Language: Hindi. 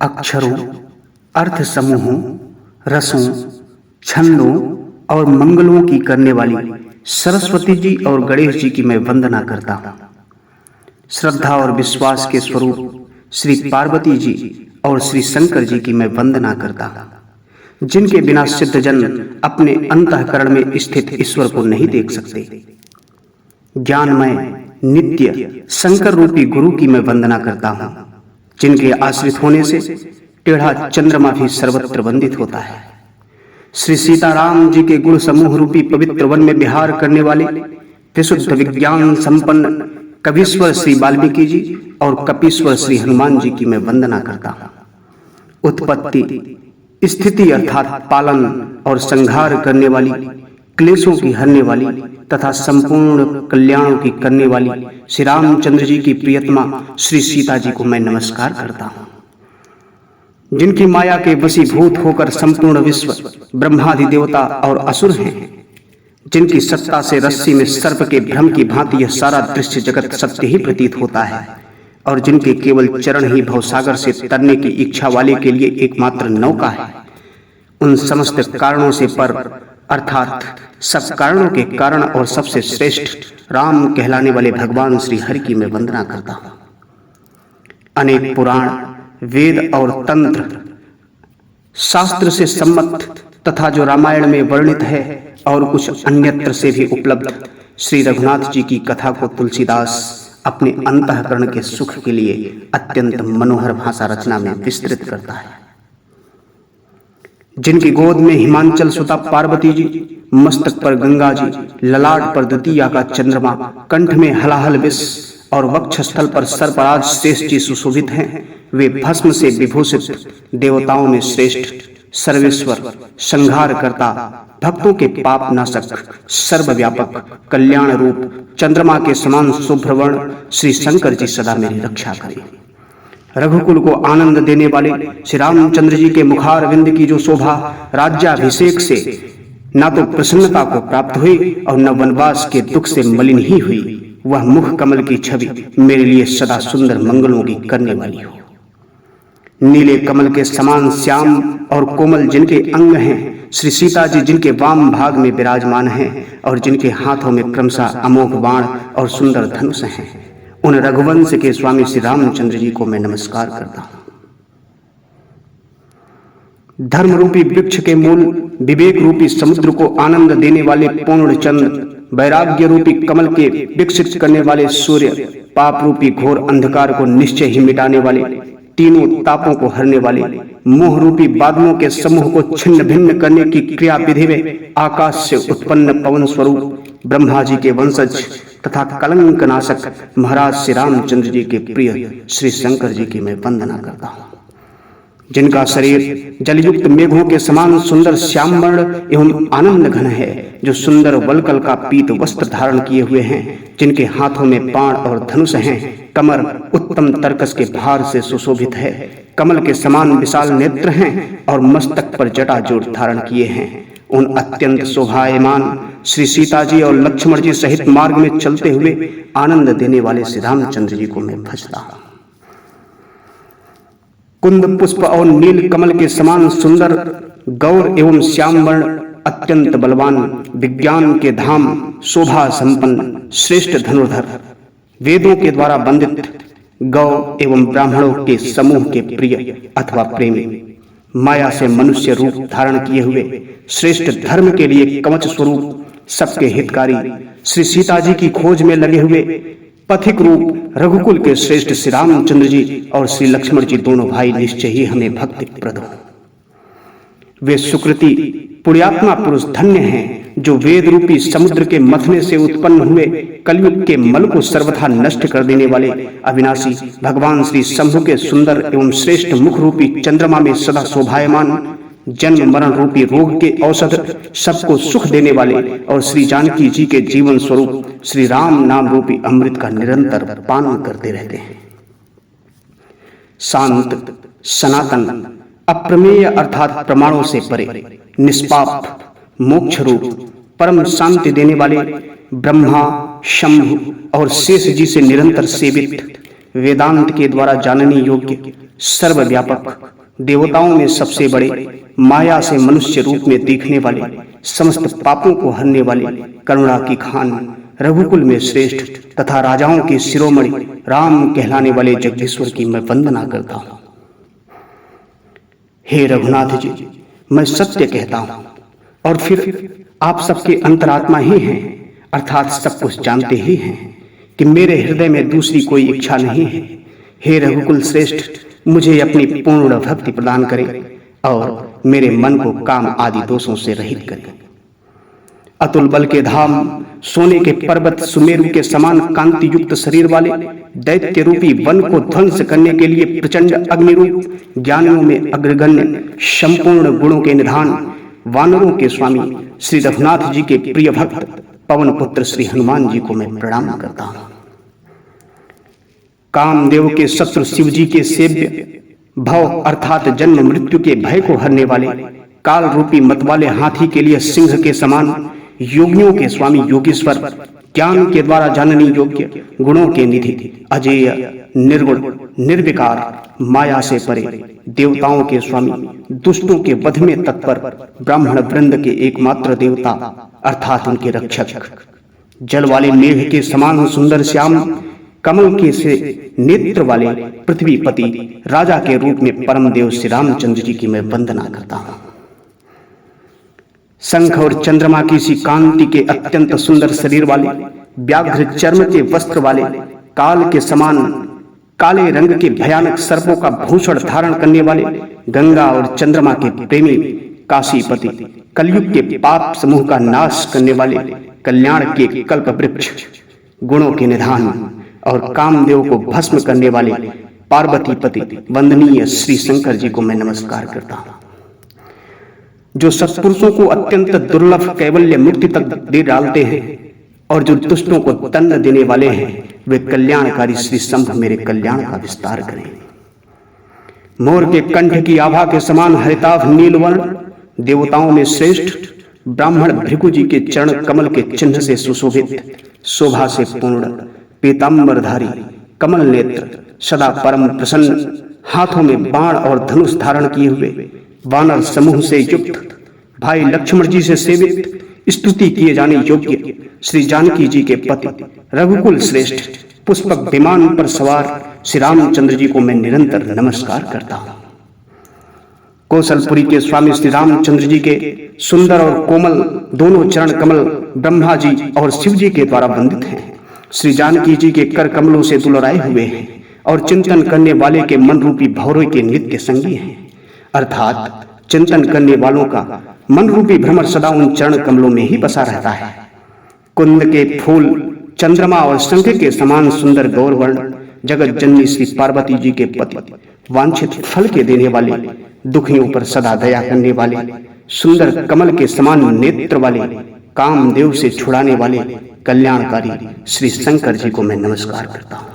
अक्षरों, अर्थ समूहों, रसों, छंदों और मंगलों की करने वाली सरस्वती जी और गणेश जी की मैं वंदना करता हूँ। श्रद्धा और विश्वास के स्वरूप श्री पार्वती जी और श्री शंकर जी की मैं वंदना करता हूँ, जिनके बिना सिद्धजन अपने अंतःकरण में स्थित ईश्वर को नहीं देख सकते। ज्ञानमय नित्य शंकर रूपी गुरु की मैं वंदना करता हूँ, जिनके आश्रित होने से टेढ़ा चंद्रमा भी सर्वत्र वंदित होता है। श्री सीताराम जी के गुण समूह रूपी पवित्र वन में विहार करने वाले विशुद्ध विज्ञान संपन्न कवीश्वर श्री वाल्मीकि जी और कपीश्वर श्री हनुमान जी की मैं वंदना करता हूँ। उत्पत्ति, स्थिति अर्थात पालन और संहार करने वाली, क्लेशों की हरने वाली तथा संपूर्ण कल्याणों की करने वाली श्री रामचंद्र जी की प्रियतमा श्री सीता जी को मैं नमस्कार करता हूँ, जिनकी माया के वशीभूत होकर संपूर्ण विश्व ब्रह्मादि देवता और असुर हैं, जिनकी सत्ता से रस्सी में सर्प के भ्रम की भांति यह सारा दृश्य जगत सत्य ही प्रतीत होता है, और जिनके केवल चरण ही भवसागर से तरने की इच्छा वाले के लिए एकमात्र नौका है। उन समस्त कारणों से पर अर्थात सब कारणों के कारण और सबसे श्रेष्ठ राम कहलाने वाले भगवान श्री हरि की मैं वंदना करता हूँ। अनेक पुराण, वेद और तंत्र शास्त्र से सम्मत तथा जो रामायण में वर्णित है और कुछ अन्यत्र से भी उपलब्ध श्री रघुनाथ जी की कथा को तुलसीदास अपने अंतःकरण के सुख के लिए अत्यंत मनोहर भाषा रचना में विस्तृत करता है। जिनकी गोद में हिमांचल सुता पार्वती जी, मस्तक पर गंगा जी, ललाट पर द्वितीया का चंद्रमा, कंठ में हलाहल विष और वक्षस्थल पर सर्पराज शेष जी सुशोभित हैं, वे भस्म से विभूषित देवताओं में श्रेष्ठ सर्वेश्वर, संहार करता, भक्तों के पाप नाशक, सर्वव्यापक, कल्याण रूप चंद्रमा के समान शुभ्रवर्ण श्री शंकर जी सदा मेरी रक्षा करें। रघुकुल को आनंद देने वाले श्री रामचंद्र जी के मुखारविंद की जो शोभा राज्याभिषेक से न तो प्रसन्नता को प्राप्त हुई और न वनवास के दुख से मलिन ही हुई, वह मुख कमल की छवि मेरे लिए सदा सुंदर मंगलों की करने वाली हो। नीले कमल के समान श्याम और कोमल जिनके अंग हैं, श्री सीता जी जिनके वाम भाग में विराजमान हैं और जिनके हाथों में क्रमशः अमोघ बाण और सुंदर धनुष हैं, उन रघुवंश के स्वामी श्री रामचंद्र जी को मैं नमस्कार करता हूँ। धर्म रूपी वृक्ष के मूल, विवेक रूपी समुद्र को आनंद देने वाले पूर्ण चंद्र, वैराग्य रूपी कमल के विकसित करने वाले सूर्य, पाप रूपी घोर अंधकार को निश्चय ही मिटाने वाले, तीनों तापों को हरने वाले, मोह रूपी बादलों के समूह को छिन्न भिन्न करने की क्रिया विधि में आकाश से उत्पन्न पवन स्वरूप ब्रह्मा जी के वंशज तथा कलंक नाशक महाराज श्री रामचंद्र जी के प्रिय श्री शंकर जी की मैं वंदना करता हूँ, जिनका शरीर जलयुक्त मेघों के समान सुंदर श्याम वर्ण एवं आनंद घन है, जो सुंदर वलकल का पीत वस्त्र धारण किए हुए हैं, जिनके हाथों में बाण और धनुष हैं, कमर उत्तम तर्कस के भार से सुशोभित है, कमल के समान विशाल नेत्र हैं और मस्तक पर जटाजूट धारण किए हैं। उन अत्यंत शोभायमान श्री सीता जी और लक्ष्मण जी सहित मार्ग में चलते हुए आनंद देने वाले श्री रामचंद्र जी को मैं भजता हूँ। कुंद पुष्प और नील कमल के समान सुंदर गौर एवं श्याम वर्ण, अत्यंत बलवान, विज्ञान के धाम, शोभा संपन्न, श्रेष्ठ धनुर्धर, वेदों के द्वारा वंदित, गौ एवं ब्राह्मणों के समूह के प्रिय अथवा प्रेमी, माया से मनुष्य रूप धारण किए हुए, श्रेष्ठ धर्म के लिए कवच स्वरूप, सबके हितकारी, श्री सीता जी की खोज में लगे हुए पथिक रूप रघुकुल के श्रेष्ठ श्री रामचंद्र जी और श्री लक्ष्मण जी दोनों भाई निश्चय ही हमें भक्ति प्रद हो। वे सुकृति पुण्यात्मा पुरुष धन्य हैं, जो वेद रूपी समुद्र के मथने से उत्पन्न हुए कलयुग के मल को सर्वथा नष्ट कर देने वाले अविनाशी भगवान श्री शंभु के सुंदर एवं श्रेष्ठ मुख रूपी चंद्रमा में सदा शोभायमान, जन्म मरण रूपी रोग के औषध सबको सुख देने वाले और श्री जानकी जी के जीवन स्वरूप श्री राम नाम रूपी अमृत का निरंतर पान करते रहते हैं। शांत, सनातन, अप्रमेय अर्थात प्रमाणों से परे, निष्पाप, मोक्ष रूप, परम शांति देने वाले ब्रह्मा, शंभु और शेष जी से निरंतर सेवित, वेदांत के द्वारा जानने योग्य, सर्वव्यापक, देवताओं में सबसे बड़े, माया से मनुष्य रूप में दिखने वाले, समस्त पापों को हरने वाले, करुणा की खान, रघुकुल में श्रेष्ठ तथा राजाओं के शिरोमणि राम कहलाने वाले जगदीश्वर की मैं वंदना करता हूँ। हे रघुनाथ जी, मैं सत्य कहता हूँ और फिर आप सबके अंतरात्मा ही हैं, अर्थात सब कुछ जानते ही हैं कि मेरे हृदय में दूसरी कोई इच्छा नहीं है। हे रघुकुल श्रेष्ठ, मुझे अपनी पूर्ण भक्ति प्रदान करें और मेरे मन को काम आदि दोषों से रहित करें। अतुल बल के धाम, सोने के पर्वत सुमेरु के समान कांति युक्त शरीर वाले, दैत्य रूपी वन को ध्वंस करने के लिए प्रचंड अग्निरूप, ज्ञानियों में अग्रगण्य, संपूर्ण गुणों के निधान, वानरों के स्वामी श्री रघुनाथ जी के प्रिय भक्त पवन पुत्र श्री हनुमान जी को मैं प्रणाम करता हूँ। कामदेव के शत्रु शिव जी के सेव्य, भव अर्थात जन्म मृत्यु के भय को हरने वाले, काल रूपी मत वाले हाथी के लिए सिंह के समान, योगियों के स्वामी योगेश्वर, ज्ञान के द्वारा जानने योग्य, गुणों के निधि, अजेय, निर्गुण, निर्विकार, माया से परे, देवताओं के स्वामी, दुष्टों के वध में तत्पर, ब्राह्मण वृंद के एकमात्र देवता अर्थात उनके रक्षक, जल वाले मेघ के समान सुंदर श्याम, कमल के से नेत्र वाले पृथ्वीपति, राजा के रूप में परम देव श्री रामचंद्र जी की मैं वंदना करता हूँ। शंख और चंद्रमा की सी कांति के अत्यंत सुंदर शरीर वाले, व्याघ्र चर्म के वस्त्र वाले, काल के समान काले रंग के भयानक सर्पों का भूषण धारण करने वाले, गंगा और चंद्रमा के प्रेमी काशीपति, कलयुग के पाप समूह का नाश करने वाले, कल्याण के कल्प वृक्ष, गुणों के निधान और कामदेव को भस्म करने वाले पार्वतीपति वंदनीय श्री शंकर जी को मैं नमस्कार करता हूँ। जो सत्पुरुषों को अत्यंत दुर्लभ कैवल्य मुक्ति तक दे डालते हैं और जो दुष्टों को दंड देने वाले हैं, वे कल्याणकारी श्री शंभ मेरे कल्याण का विस्तार करें। मोर के कंठ की आभा के समान हरिताभ नीलवर्ण, देवताओं में श्रेष्ठ, ब्राह्मण भृगु जी के चरण कमल के चिन्ह से सुशोभित, शोभा से पूर्ण, पीतांबरधारी, कमल नेत्र, सदा परम प्रसन्न, हाथों में बाण और धनुष धारण किए हुए, वानर समूह से युक्त, भाई लक्ष्मण जी से सेवित, स्तुति किए जाने योग्य श्री जानकी जी के पति, रघुकुल श्रेष्ठ, पुष्पक विमान पर सवार श्री रामचंद्र जी को मैं निरंतर नमस्कार करता हूँ। कौशलपुरी के स्वामी श्री रामचंद्र जी के सुंदर और कोमल दोनों चरण कमल ब्रह्मा जी और शिव जी के द्वारा वंदित हैं। श्री जानकी जी के कर कमलों से दुलराए हुए हैं और चिंतन करने वाले के मन रूपी भौरों के नित्य संगी हैं, अर्थात चिंतन करने वालों का मन रूपी भ्रमर सदा उन चरण कमलों में ही बसा रहता है। कुंद के फूल, चंद्रमा और शंख के समान सुंदर गौरवर्ण, जगत जननी श्री पार्वती जी के पति, वांछित फल के देने वाले, दुखियों पर सदा दया करने वाले, सुंदर कमल के समान नेत्र वाले, कामदेव से छुड़ाने वाले, कल्याणकारी श्री शंकर जी को मैं नमस्कार करता हूँ।